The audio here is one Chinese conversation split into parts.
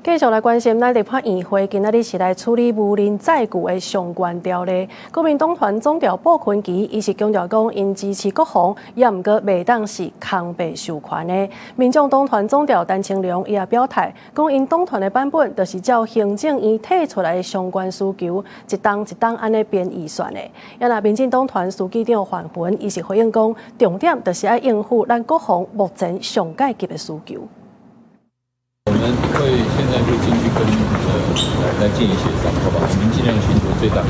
繼續來關心咱立法院會今仔日是來處理無人載具的相關條例。國民黨團總召布坤奇伊是強調講，因支持國防，也毋過袂當是空白授權的。民眾黨團總召陳清良伊也表態，講因黨團的版本就是照行政院提出來的相關需求，一檔一檔安尼編預算的。也那民進黨團書記長范雲伊是回應講，重點就是要應付咱國防目前上階級的需求。我們會現在會進去跟來建議協商，好不好？我們盡量尋求最大的。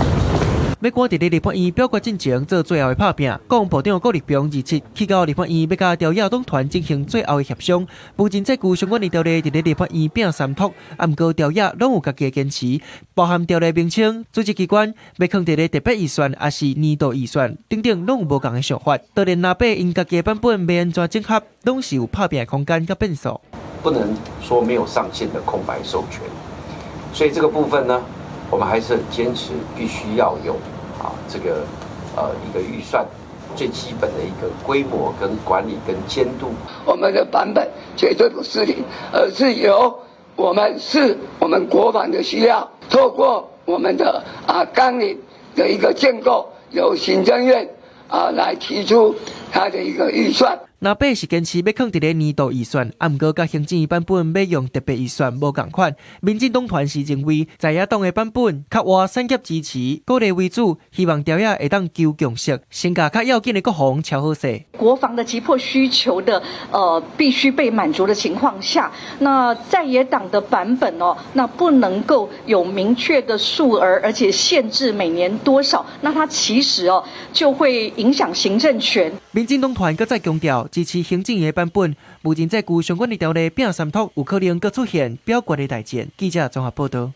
要趕在立法院表決進前做最後的拍拼，國防部長郭立標27去到立法院要甲朝野黨團進行最後的協商。無人載具相關的條例在立法院拼三讀，不過朝野攏有家己的堅持，包含條例名稱、組織機關要放在特別預算，還是年度預算，等等攏有無同的想法。就連哪怕因家己的版本要安怎整合，攏是有拍拼的空間甲變數。不能說沒有上限的空白授權，所以這個部分呢，我們還是很堅持必須要有這個一個預算最基本的一個規模跟管理跟監督。我們的版本絕對不是零，而是由我們國防的需要，透過我們的綱領的一個建構，由行政院來提出它的一個預算。若八是堅持要放在年度預算，不過甲行政院版本要用特別預算無同款。民進黨團是認為在野黨的版本較活產業支持，鼓勵為主，希望朝野會當求共識，先甲較要緊的國防敲好勢。國防的急迫需求的必須被滿足的情況下，那在野黨的版本那不能夠有明確的數額，而且限制每年多少，那它其實就會影響行政權。民進黨團閣再強調，支持行政院的版本，無人載具相關的條例拼三讀，有可能閣出現表決的大戰。記者綜合報道。